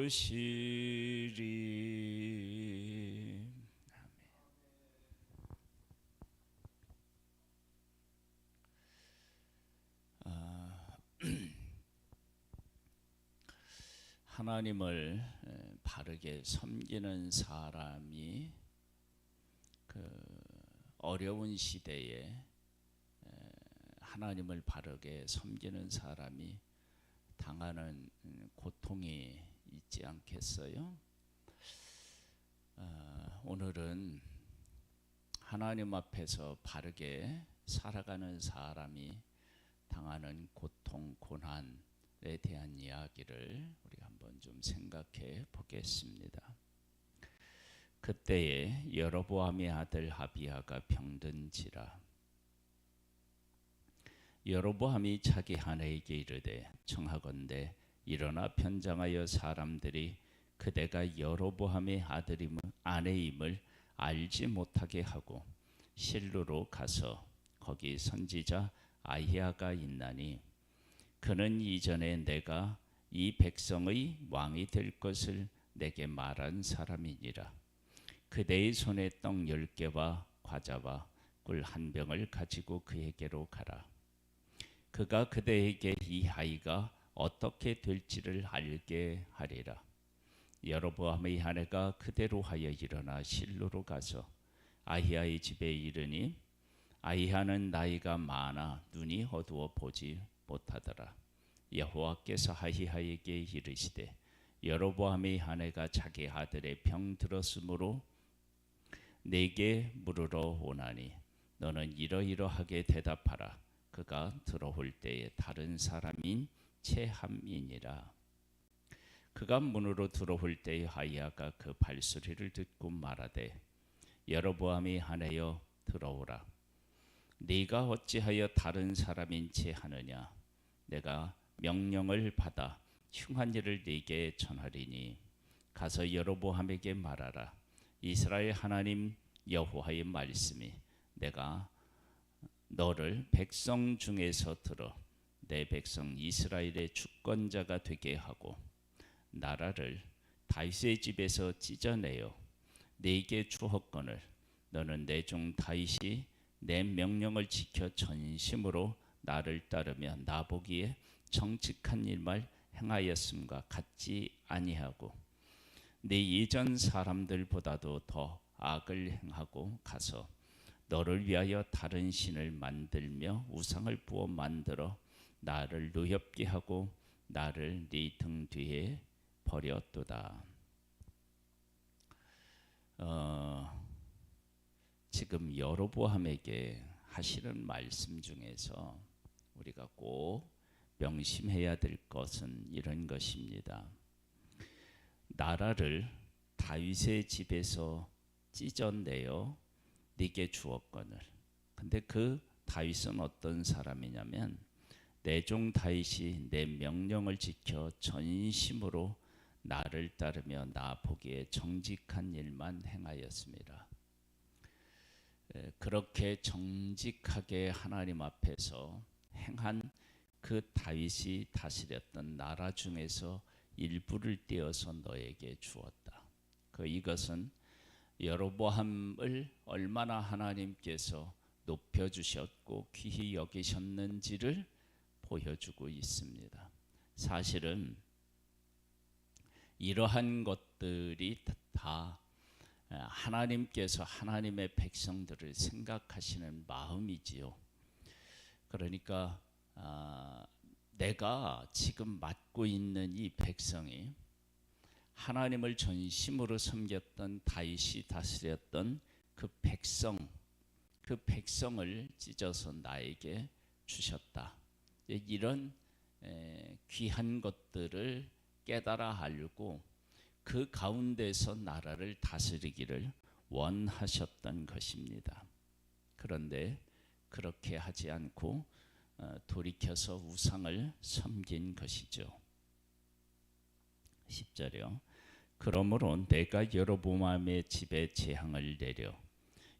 것이리. 하나님을 바르게 섬기는 사람이 그 어려운 시대에 하나님을 바르게 섬기는 사람이 당하는 고통이 있지 않겠어요? 오늘은 하나님 앞에서 바르게 살아가는 사람이 당하는 고통, 고난에 대한 이야기를 우리 한번 좀 생각해 보겠습니다. 그때에 여로보암의 아들 아비야가 병든지라. 여로보암이 자기 아내에게 이르되 청하건대 일어나 변장하여 사람들이 그대가 여로보암의 아내임을 알지 못하게 하고 실로로 가서 거기 선지자 아히야가 있나니 그는 이전에 내가 이 백성의 왕이 될 것을 내게 말한 사람이니라. 그대의 손에 떡 10개와 과자와 꿀 1병을 가지고 그에게로 가라. 그가 그대에게 이 아이가 어떻게 될지를 알게 하리라. 여로보암의 아내가 그대로 하여 일어나 실로로 가서 아히야의 집에 이르니 아히야는 나이가 많아 눈이 어두워 보지 못하더라. 여호와께서 아히야에게 이르시되 여로보암의 아내가 자기 아들의 병 들었으므로 내게 물으러 오나니 너는 이러이러하게 대답하라. 그가 들어올 때에 다른 사람인 체함이니라. 그가 문으로 들어올 때에 아히야가 그 발소리를 듣고 말하되 여로보암의 아내여 들어오라. 네가 어찌하여 다른 사람인 채 하느냐. 내가 명령을 받아 흉한 일을 네게 전하리니 가서 여로보암에게 말하라. 이스라엘 하나님 여호와의 말씀이 내가 너를 백성 중에서 들어 내 백성 이스라엘의 주권자가 되게 하고 나라를 다윗의 집에서 찢어내어 네게 주었거늘 너는 내 종 다윗이 내 명령을 지켜 전심으로 나를 따르며 나보기에 정직한 일만 행하였음과 같지 아니하고 네 이전 사람들보다도 더 악을 행하고 가서 너를 위하여 다른 신을 만들며 우상을 부어 만들어 나를 노엽게 하고 나를 네 등 뒤에 버렸도다. 지금 여로보암에게 하시는 말씀 중에서 우리가 꼭 명심해야 될 것은 이런 것입니다. 나라를 다윗의 집에서 찢어내어 네게 주었거늘. 근데 그 다윗은 어떤 사람이냐면 내 종 다윗이 내 명령을 지켜 전심으로 나를 따르며 나 보기에 정직한 일만 행하였습니다. 그렇게 정직하게 하나님 앞에서 행한 그 다윗이 다스렸던 나라 중에서 일부를 떼어서 너에게 주었다. 이것은 여로보암을 얼마나 하나님께서 높여주셨고 귀히 여기셨는지를 보여주고 있습니다. 사실은 이러한 것들이 다 하나님께서 하나님의 백성들을 생각하시는 마음이지요. 그러니까 내가 지금 맡고 있는 이 백성이 하나님을 전심으로 섬겼던 다윗이 다스렸던 그 백성을 찢어서 나에게 주셨다. 이런 귀한 것들을 깨달아 알고 그 가운데서 나라를 다스리기를 원하셨던 것입니다. 그런데 그렇게 하지 않고 돌이켜서 우상을 섬긴 것이죠. 10절이요. 그러므로 내가 여로보암의 집에 재앙을 내려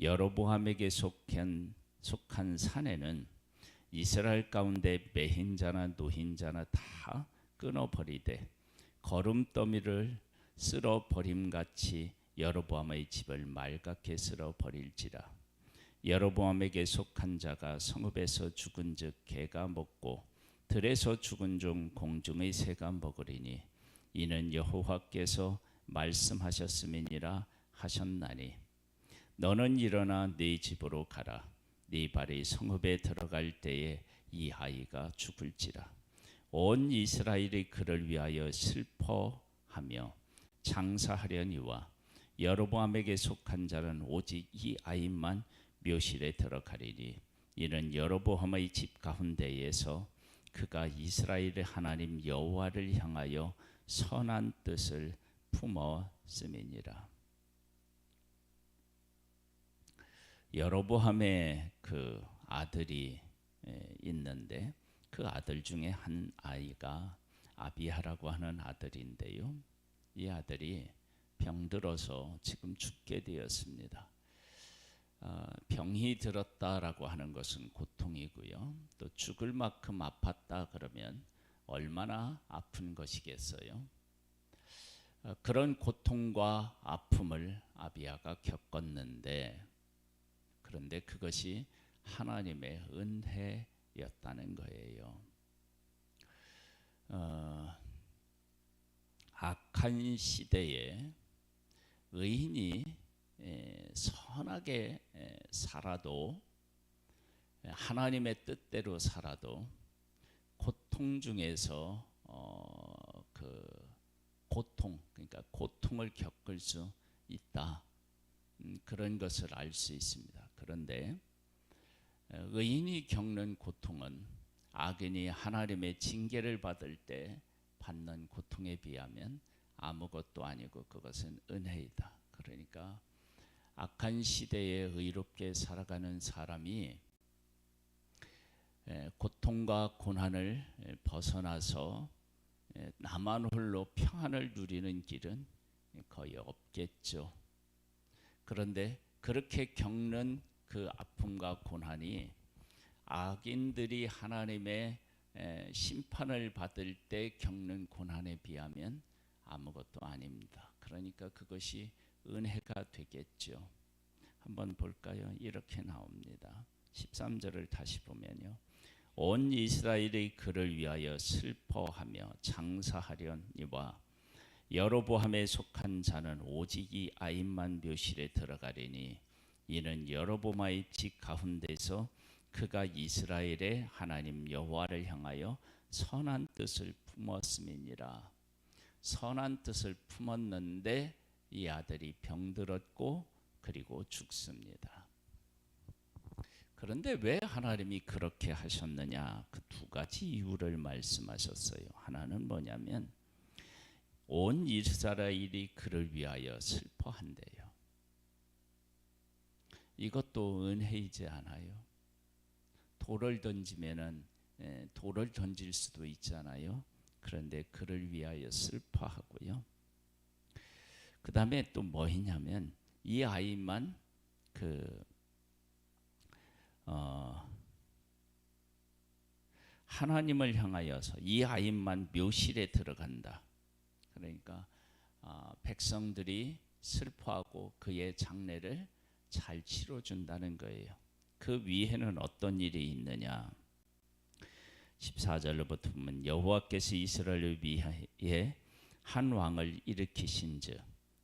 여로보암에게 속한 산에는 이스라엘 가운데 매인 자나 노인 자나 다 끊어버리되 거름더미를 쓸어 버림같이 여로보암의 집을 맑게 쓸어 버릴지라. 여로보암에게 속한 자가 성읍에서 죽은즉 개가 먹고 들에서 죽은 종 공중의 새가 먹으리니 이는 여호와께서 말씀하셨음이니라 하셨나니 너는 일어나 네 집으로 가라. 네 발이 성읍에 들어갈 때에 이 아이가 죽을지라. 온 이스라엘이 그를 위하여 슬퍼하며 장사하려니와 여로보암에게 속한 자는 오직 이 아이만 묘실에 들어가리니 이는 여로보암의 집 가운데에서 그가 이스라엘의 하나님 여호와를 향하여 선한 뜻을 품었음이니라. 여로보암의 그 아들이 있는데 그 아들 중에 한 아이가 아비야라고 하는 아들인데요. 이 아들이 병들어서 지금 죽게 되었습니다. 병이 들었다라고 하는 것은 고통이고요. 또 죽을 만큼 아팠다 그러면 얼마나 아픈 것이겠어요. 그런 고통과 아픔을 아비야가 겪었는데 그런데 그것이 하나님의 은혜였다는 거예요. 악한 시대에 의인이 선하게 살아도 하나님의 뜻대로 살아도 고통 중에서 그 고통 그러니까 고통을 겪을 수 있다. 그런 것을 알 수 있습니다. 그런데 의인이 겪는 고통은 악인이 하나님의 징계를 받을 때 받는 고통에 비하면 아무것도 아니고 그것은 은혜이다. 그러니까 악한 시대에 의롭게 살아가는 사람이 고통과 고난을 벗어나서 나만 홀로 평안을 누리는 길은 거의 없겠죠. 그런데 그렇게 겪는 그 아픔과 고난이 악인들이 하나님의 심판을 받을 때 겪는 고난에 비하면 아무것도 아닙니다. 그러니까 그것이 은혜가 되겠죠. 한번 볼까요? 이렇게 나옵니다. 13절을 다시 보면요. 온 이스라엘이 그를 위하여 슬퍼하며 장사하려니와 여로보암에 속한 자는 오직 이 아이만 묘실에 들어가리니 이는 여로보암의 집 가운데서 그가 이스라엘의 하나님 여호와를 향하여 선한 뜻을 품었음이니라. 선한 뜻을 품었는데 이 아들이 병들었고 그리고 죽습니다. 그런데 왜 하나님이 그렇게 하셨느냐? 그 두 가지 이유를 말씀하셨어요. 하나는 뭐냐면 온 이스라엘이 그를 위하여 슬퍼한대요. 이것도 은혜이지 않아요? 돌을 던지면은 돌을 던질 수도 있잖아요. 그런데 그를 위하여 슬퍼하고요. 그 다음에 또 뭐냐면 이 아이만 하나님을 향하여서 이 아이만 묘실에 들어간다. 그러니까 백성들이 슬퍼하고 그의 장례를 잘 치러준다는 거예요. 그 위에는 어떤 일이 있느냐? 14절로부터 보면 여호와께서 이스라엘을 위하여 한 왕을 일으키신즉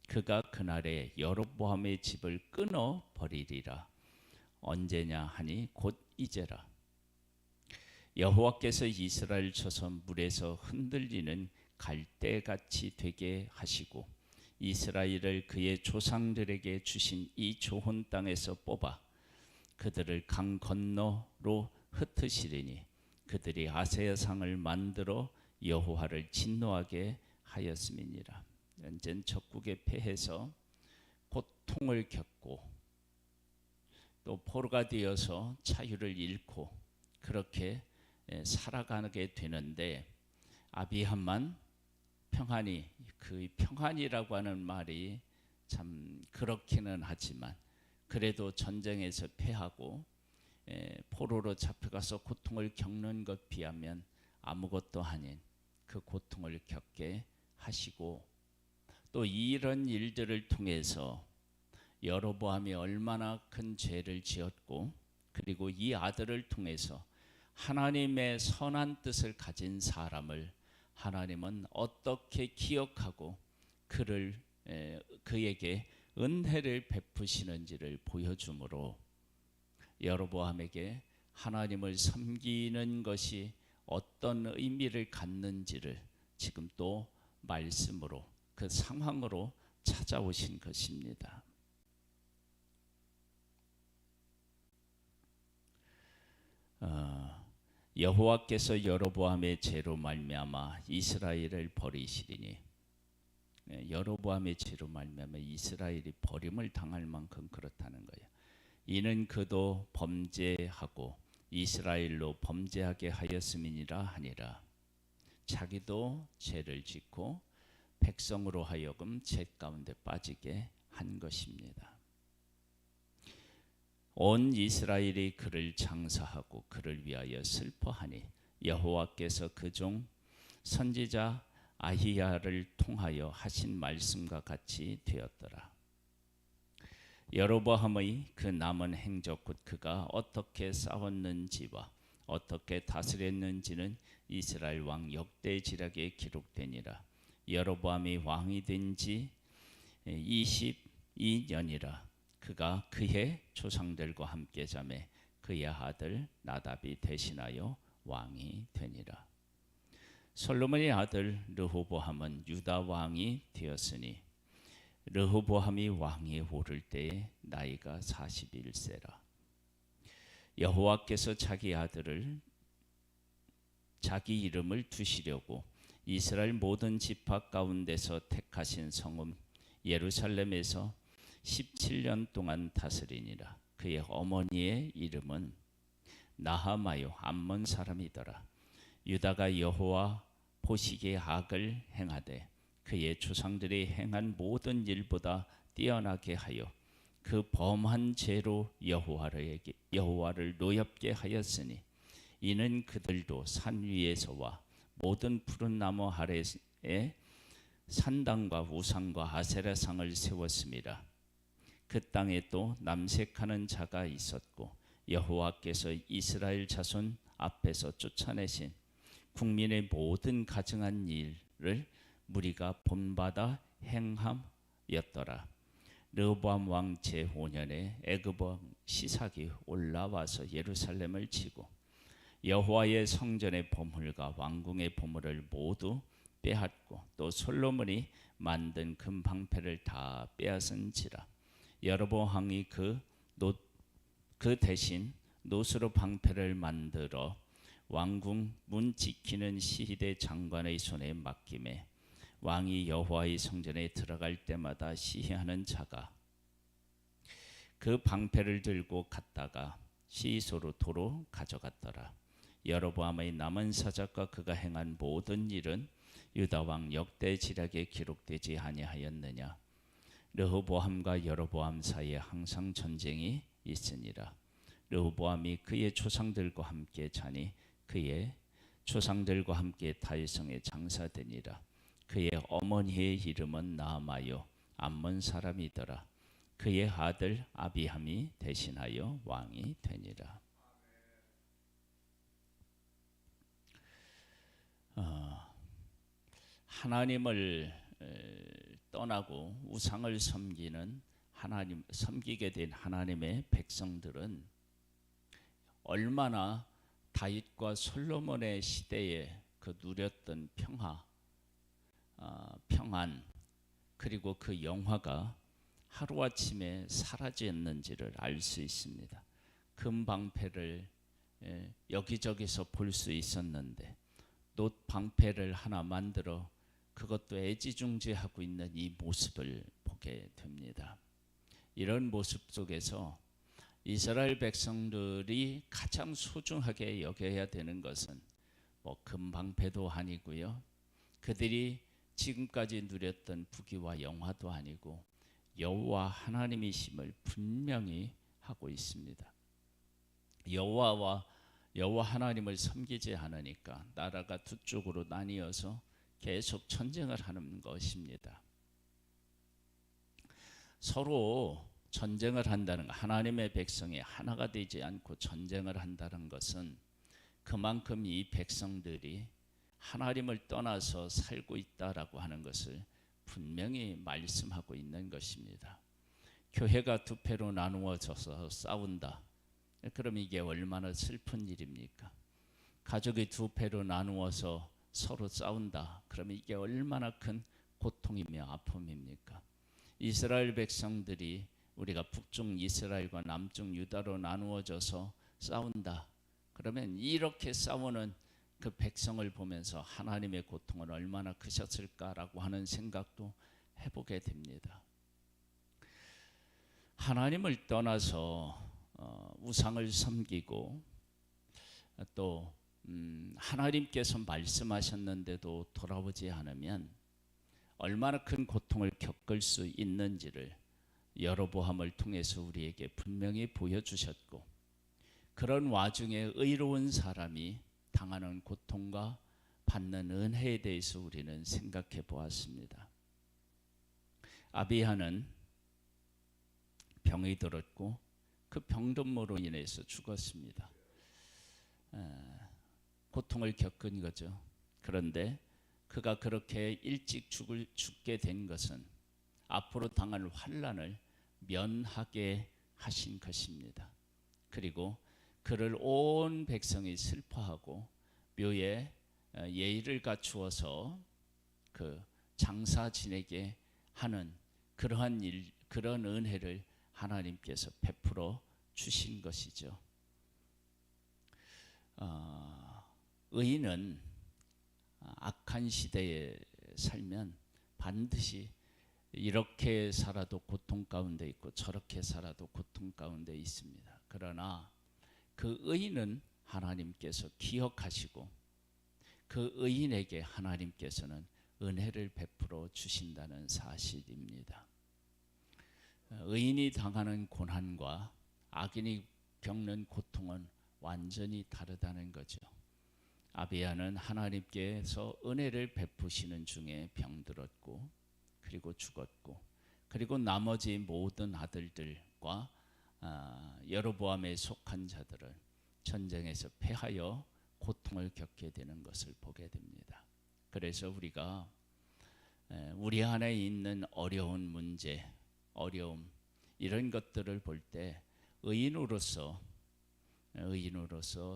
그가 그날에 여로보암의 집을 끊어 버리리라. 언제냐 하니 곧 이제라. 여호와께서 이스라엘 쳐서 물에서 흔들리는 갈대같이 되게 하시고 이스라엘을 그의 조상들에게 주신 이 좋은 땅에서 뽑아 그들을 강 건너로 흩으시리니 그들이 아세라상을 만들어 여호와를 진노하게 하였음이니라. 연전 적국에 패해서 고통을 겪고 또 포로가 되어서 자유를 잃고 그렇게 살아가게 되는데 아비야만 평안히, 그 평안이라고 하는 말이 참 그렇기는 하지만 그래도 전쟁에서 패하고 포로로 잡혀가서 고통을 겪는 것 비하면 아무것도 아닌 그 고통을 겪게 하시고 또 이런 일들을 통해서 여로보암이 얼마나 큰 죄를 지었고 그리고 이 아들을 통해서 하나님의 선한 뜻을 가진 사람을 하나님은 어떻게 기억하고 그에게 은혜를 베푸시는지를 보여주므로 여로보암에게 하나님을 섬기는 것이 어떤 의미를 갖는지를 지금 또 말씀으로 그 상황으로 찾아오신 것입니다. 여호와께서 여로보암의 죄로 말미암아 이스라엘을 버리시리니, 여로보암의 죄로 말미암아 이스라엘이 버림을 당할 만큼 그렇다는 거예요. 이는 그도 범죄하고 이스라엘로 범죄하게 하였음이니라 하니라. 자기도 죄를 짓고 백성으로 하여금 죄 가운데 빠지게 한 것입니다. 온 이스라엘이 그를 장사하고 그를 위하여 슬퍼하니 여호와께서 그 종 선지자 아히야를 통하여 하신 말씀과 같이 되었더라. 여로보암의 그 남은 행적 곧 그가 어떻게 싸웠는지와 어떻게 다스렸는지는 이스라엘 왕 역대지략에 기록되니라. 여로보암이 왕이 된 지 22년이라. 그가 그의 조상들과 함께 자매 그의 아들 나답이 대신하여 왕이 되니라. 솔로몬의 아들 르호보암은 유다 왕이 되었으니 르호보암이 왕위에 오를 때에 나이가 41세라. 여호와께서 자기 아들을 자기 이름을 두시려고 이스라엘 모든 지파 가운데서 택하신 성읍 예루살렘에서 17년 동안 다스리니라. 그의 어머니의 이름은 나하마요 암몬 사람이더라. 유다가 여호와 보시기에 악을 행하되 그의 조상들이 행한 모든 일보다 뛰어나게 하여 그 범한 죄로 여호와를 노엽게 하였으니 이는 그들도 산 위에서와 모든 푸른 나무 아래에 산당과 우상과 아세라상을 세웠습니다. 그 땅에 또 남색하는 자가 있었고 여호와께서 이스라엘 자손 앞에서 쫓아내신 국민의 모든 가증한 일을 무리가 본받아 행함이었더라. 르호보암 왕 제5년에 애굽 왕 시삭이 올라와서 예루살렘을 치고 여호와의 성전의 보물과 왕궁의 보물을 모두 빼앗고 또 솔로몬이 만든 금 방패를 다 빼앗은지라. 여로보암이 그 대신 노스로 방패를 만들어 왕궁 문 지키는 시히대 장관의 손에 맡김에 왕이 여호와의 성전에 들어갈 때마다 시히하는 자가 그 방패를 들고 갔다가 시소로 도로 가져갔더라. 여로보암의 남은 사적과 그가 행한 모든 일은 유다 왕 역대지략에 기록되지 아니하였느냐. 르호보암과 여로보암 사이에 항상 전쟁이 있으니라. 르호보암이 그의 조상들과 함께 자니 그의 조상들과 함께 다윗성에 장사되니라. 그의 어머니의 이름은 나아마요 암몬 사람이더라. 그의 아들 아비함이 대신하여 왕이 되니라. 하나님을 떠나고 우상을 섬기게 된 하나님의 백성들은 얼마나 다윗과 솔로몬의 시대에 그 누렸던 평안 그리고 그 영화가 하루아침에 사라졌는지를 알 수 있습니다. 금 방패를 여기저기서 볼 수 있었는데 놋 방패를 하나 만들어 그것도 애지중지하고 있는 이 모습을 보게 됩니다. 이런 모습 속에서 이스라엘 백성들이 가장 소중하게 여겨야 되는 것은 금 방패도 아니고요. 그들이 지금까지 누렸던 부귀와 영화도 아니고 여호와 하나님이심을 분명히 하고 있습니다. 여호와 하나님을 섬기지 않으니까 나라가 두 쪽으로 나뉘어서 계속 전쟁을 하는 것입니다. 서로 전쟁을 한다는 것, 하나님의 백성이 하나가 되지 않고 전쟁을 한다는 것은 그만큼 이 백성들이 하나님을 떠나서 살고 있다라고 하는 것을 분명히 말씀하고 있는 것입니다. 교회가 두 패로 나누어져서 싸운다. 그럼 이게 얼마나 슬픈 일입니까? 가족이 두 패로 나누어서 서로 싸운다. 그럼 이게 얼마나 큰 고통이며 아픔입니까? 이스라엘 백성들이 우리가 북쪽 이스라엘과 남쪽 유다로 나누어져서 싸운다. 그러면 이렇게 싸우는 그 백성을 보면서 하나님의 고통은 얼마나 크셨을까라고 하는 생각도 해보게 됩니다. 하나님을 떠나서 우상을 섬기고 또 하나님께서 말씀하셨는데도 돌아오지 않으면 얼마나 큰 고통을 겪을 수 있는지를 여로보암을 통해서 우리에게 분명히 보여주셨고, 그런 와중에 의로운 사람이 당하는 고통과 받는 은혜에 대해서 우리는 생각해 보았습니다. 아비야는 병이 들었고 그 병든모로 인해서 죽었습니다. 고통을 겪은 거죠. 그런데 그가 그렇게 일찍 죽게 된 것은 앞으로 당할 환난을 면하게 하신 것입니다. 그리고 그를 온 백성이 슬퍼하고 묘에 예의를 갖추어서 그 장사 지내게 하는 그러한 그런 은혜를 하나님께서 베풀어 주신 것이죠. 의인은 악한 시대에 살면 반드시 이렇게 살아도 고통 가운데 있고 저렇게 살아도 고통 가운데 있습니다. 그러나 그 의인은 하나님께서 기억하시고 그 의인에게 하나님께서는 은혜를 베풀어 주신다는 사실입니다. 의인이 당하는 고난과 악인이 겪는 고통은 완전히 다르다는 거죠. 아비야는 하나님께서 은혜를 베푸시는 중에 병들었고 그리고 죽었고, 그리고 나머지 모든 아들들과 여로보암에 속한 자들은 전쟁에서 패하여 고통을 겪게 되는 것을 보게 됩니다. 그래서 우리가 우리 안에 있는 어려운 문제, 어려움 이런 것들을 볼 때 의인으로서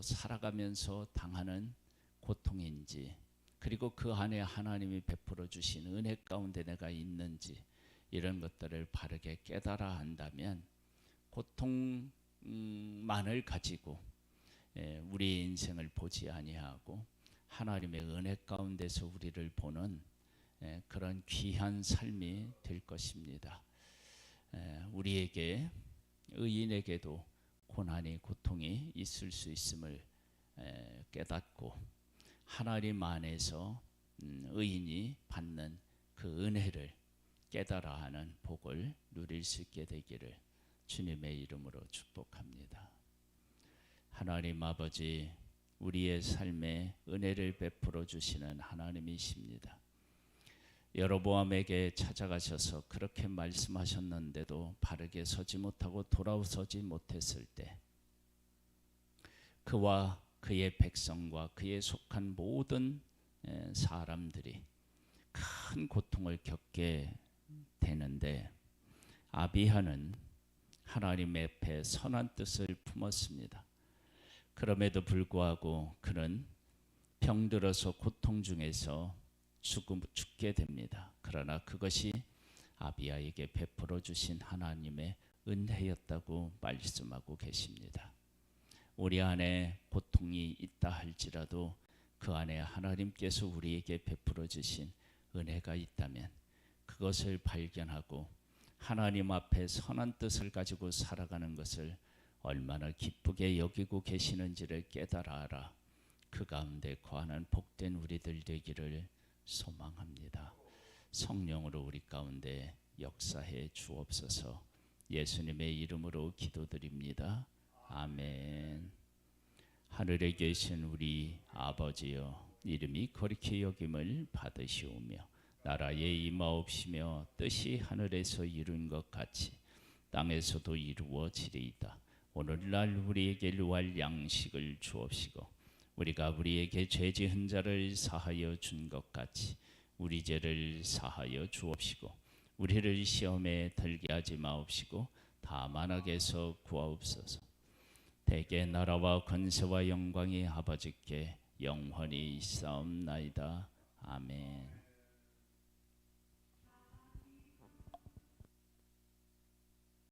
살아가면서 당하는 고통인지, 그리고 그 안에 하나님이 베풀어 주신 은혜 가운데 내가 있는지, 이런 것들을 바르게 깨달아 한다면 고통만을 가지고 우리의 인생을 보지 아니하고 하나님의 은혜 가운데서 우리를 보는 그런 귀한 삶이 될 것입니다. 우리에게, 의인에게도 고난이, 고통이 있을 수 있음을 깨닫고 하나님 안에서 의인이 받는 그 은혜를 깨달아 하는 복을 누릴 수 있게 되기를 주님의 이름으로 축복합니다. 하나님 아버지, 우리의 삶에 은혜를 베풀어 주시는 하나님이십니다. 여로보암에게 찾아가셔서 그렇게 말씀하셨는데도 바르게 서지 못하고 돌아서지 못했을 때 그와 그의 백성과 그에 속한 모든 사람들이 큰 고통을 겪게 되는데, 아비야는 하나님 앞에 선한 뜻을 품었습니다. 그럼에도 불구하고 그는 병들어서 고통 중에서 죽게 됩니다. 그러나 그것이 아비야에게 베풀어 주신 하나님의 은혜였다고 말씀하고 계십니다. 우리 안에 고통이 있다 할지라도 그 안에 하나님께서 우리에게 베풀어 주신 은혜가 있다면 그것을 발견하고 하나님 앞에 선한 뜻을 가지고 살아가는 것을 얼마나 기쁘게 여기고 계시는지를 깨달아라. 그 가운데 거하는 복된 우리들 되기를 소망합니다. 성령으로 우리 가운데 역사해 주옵소서. 예수님의 이름으로 기도드립니다. 아멘. 하늘에 계신 우리 아버지여, 이름이 거룩히 여김을 받으시오며 나라에 임하옵시며 뜻이 하늘에서 이룬 것 같이 땅에서도 이루어지리이다. 오늘날 우리에게 유할 양식을 주옵시고 우리가 우리에게 죄 지은 자를 사하여 준 것 같이 우리 죄를 사하여 주옵시고 우리를 시험에 들게 하지 마옵시고 다만 악에서 구하옵소서. 대개 나라와 권세와 영광이 아버지께 영원히 있사옵나이다. 아멘.